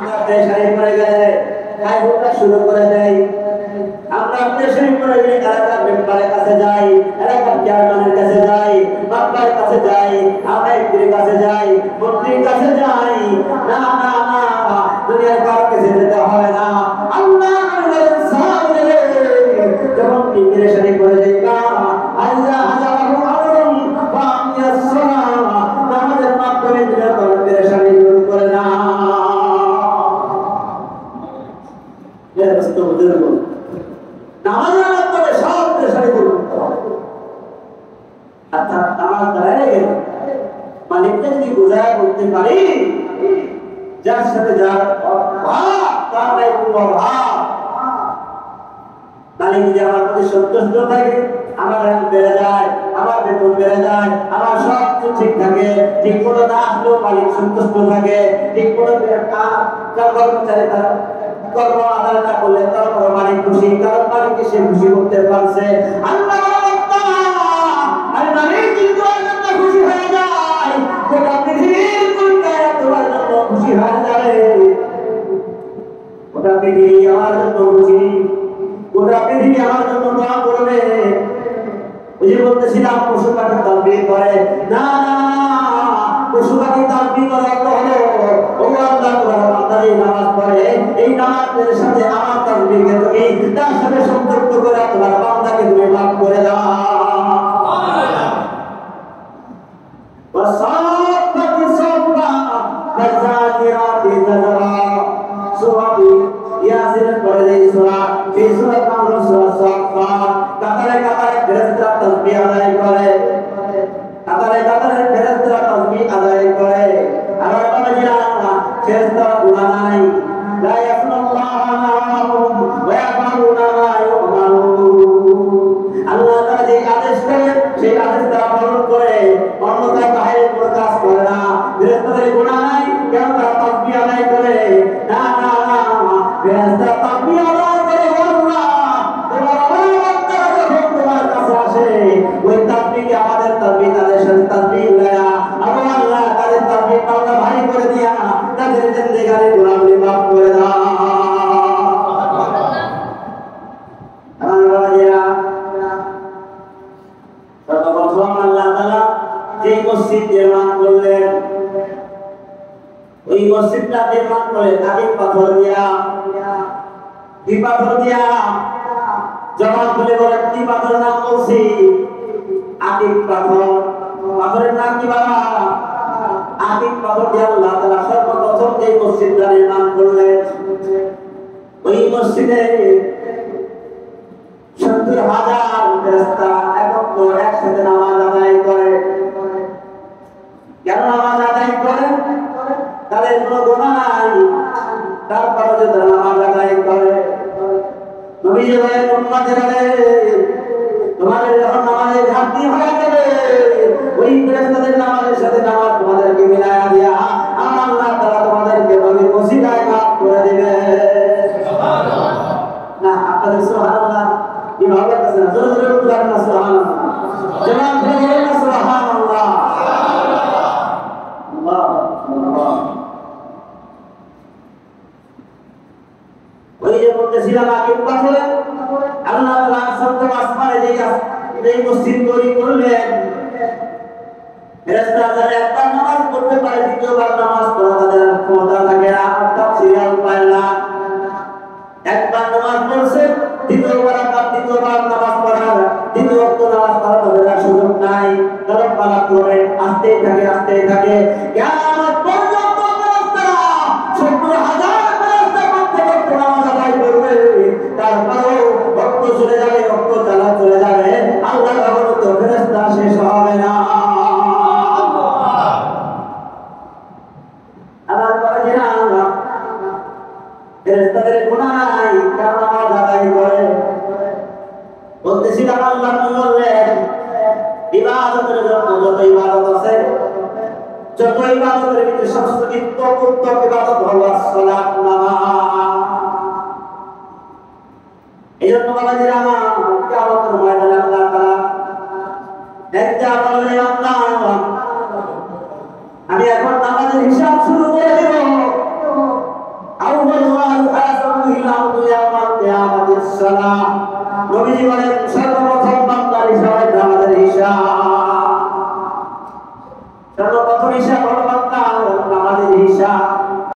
আমরা প্রেসারে পড়ে গেলে খাইটা শুরু করে দেয়। আমরা প্রেসারে পড়ে গেলে এলাকার মেম্বারের কাছে যাই, এলাকার চেয়ারম্যানের কাছে যাই, মাতবার কাছে যাই, আমরা এমপির কাছে যাই, মন্ত্রীর কাছে যাই। না না না, দুনিয়ার কারো কাছে যেতে হয় না। আল্লাহ সামনে যখন প্রেসারে পড়ে যাই না, আল্লাহ হাজারো আমরুন ফামিয়াসরা, নামাজের মাধ্যমে দুনিয়ার কারো প্রেসারে দূর করে না। এর রাস্তা বুঝে নাও, নামাজের মাধ্যমে সব প্রেসারে দূর করতে হবে। অর্থাৎ নামাজ দাঁড়ায় মালিককে যদি বোঝায় বলতে পারি, যার সাথে যার অভাব তার নাই কোনো অভাব, মালিক যদি আমার প্রতি সন্তুষ্ট থাকে, আমার র্যাঙ্ক বেড়ে যায়, আমার বেতন বেড়ে যায়, আমার সব কিছু ঠিক থাকে, ঠিক মতো না আসলেও মালিক সন্তুষ্ট থাকে, ঠিক মতো কর্মচারী তার কর্ম আদায় না করলে তারপর মালিক খুশি, কারণ মালিককে সে খুশি করতে পারছে। আল্লাহ খুশি হয়ে যায়, গোটা পৃথিবীর তোমার জন্য খুশি হয়ে যাবে। গোটা পৃথিবী আমার জন্য খুশি, গোটা পৃথিবী আমার জন্য দোয়া করবে। ওই যে বলতেছিলাম পশু পাখি তাসবিহ করে, না না পশু পাখি তাসবিহ করে অর্থ হলো ও আল্লাহ তোমার বান্দা এই নামাজ পড়ে, এই নামাজের সাথে আমার তাসবিহকে তুমি তার সাথে সংযুক্ত করে তোমার বান্দাকে তুমি মাফ করে দাও। ওয়াসাফাতি সাফা ফাজাজিরাতি জাজরা, সূরা ইয়াসিনের পরে এই সূরা, এই সূরার নাম হলো সূরা সাফাত। কাতারে কাতারে ফেরেশতারা তাসবিহ আদায় করে, কাতারে কাতারে ফেরেশতারা তাসবিহ আদায় করে। আবার বাবাজিরা, ফেরেশতারা গুনাহ নাই, লা ইয়াসুল্লাহু মা ইয়ামুরুহুম ওয়া ইয়াফআলুনা মা ইউমারুন। আল্লাহ তাআলা যে আদেশ করেন সেই আদেশ তারা পালন করে, অন্যথায় বাইরে কোনো কাজ করে না। ফেরেশতাদের গুনাহ নাই, কেন তারা তাসবিহ আদায় করে? না না না, ফেরেশতারা তাসবিহ আদায় করে আল্লাহ তোমার কাছে আসে, ওই তাসবিহকে আমাদের তাসবিহ তাদের সাথে তাসবিহ লায়া, আবার আল্লাহ তাদের তাসবিহ পাওয়া ভারী করে দিয়া তাদের জিন্দেগারে গুনাহগুলি মাফ করে দাও। আমার বাবাজিরা, সর্বপ্রথম আল্লাহ তাআলা যে মসজিদ নির্মাণ করলেন, ওই মসজিদটা নির্মাণ করে আগে পাথর দিয়া, কি পাথর দিয়া? জবান খুলে বলেন কি পাথর নাম বলছি? আকিক পাথর। পাথরের নাম কি বাবা? আকিক পাথর দিয়ে আল্লাহ তাআলা সর্বপ্রথম যে মসজিদটা নির্মাণ করলেন, ওই মসজিদে ৭০,০০০ ফেরেশতা একসাথে নামাজ আদায় করে। কেন নামাজ আদায় করে? তাদের কোনো গুনাহ নাই, তারপরে যে তারা নামাজ আদায় করে। নবীজি বলেন, উম্মতেরা রে, তোমাদের যখন নামাজের ঘাটতি হয়ে যাবে, ওই ফেরেশতাদের নামাজের সাথে নামাজ তোমাদেরকে মিলায়া দিয়া আমার আল্লাহ তাআলা তোমাদেরকে নবীর ওসিলায় মাফ করে দিবে। সুবহানাল্লাহ। না আপনাদের সুবহানাল্লাহ কি ভালো লাগছে না? জোরে জোরে বলুন না সুবহানাল্লাহ। জবান খুলে বলুন না সুবহানাল্লাহ। আল্লাহ আল্লাহ। ওই যে বলতেছিলাম আকিব পাথরে আল্লাহ তাআলা সপ্তম আসমানে যে মসজিদ তৈরি করলেন, ফেরেশতারা যারা একবার নামাজ পড়তে পারে, দ্বিতীয়বার নামাজ পড়া তাদের ক্ষমতা থাকে না, অর্থাৎ সিরিয়াল পায় না। একবার নামাজ পড়ছে, দ্বিতীয়বার নামাজ পড়ার, দ্বিতীয় ওয়াক্ত নামাজ পড়ার তাদের সুযোগ নাই, কারণ পালা করে আসতেই থাকে। কিয়ামত পর্যন্ত ফেরেশতারা ৭০,০০০ ফেরেশতা করতে নামাজ আদায় করবে, তারপরেও রক্ত চলে যাবে, রক্ত চালা চলে যাবে, আল্লাহর রহমতে ফেরেশতা শেষ হবে না। আমার বাবাজিরা, ফেরেশতাদের গুনাহ নাই, কারণ নামাজ আদায় করে। বলতেছিলাম আল্লাহ বললেন, ইবাদতের জন্য যত ইবাদত আছে, যত ইবাদতের ভিতরে সবচেয়ে উত্তম ইবাদত হলো সালাত, নামাজ। এইজন্য বাবাজিরা, কিয়ামতের ময়দানে আল্লাহ তাআলা দেখতে বললেন, আল্লাহ আমি এখন নামাজের হিসাব শুরু করে দেব। ইলাহু ইয়াউমাল কিয়ামাতিস সালাহ। নবীজি বলেন সর্বপ্রথম বান্দার হিসাব নামাজের হিসাব। সর্বপ্রথম হিসাব হলো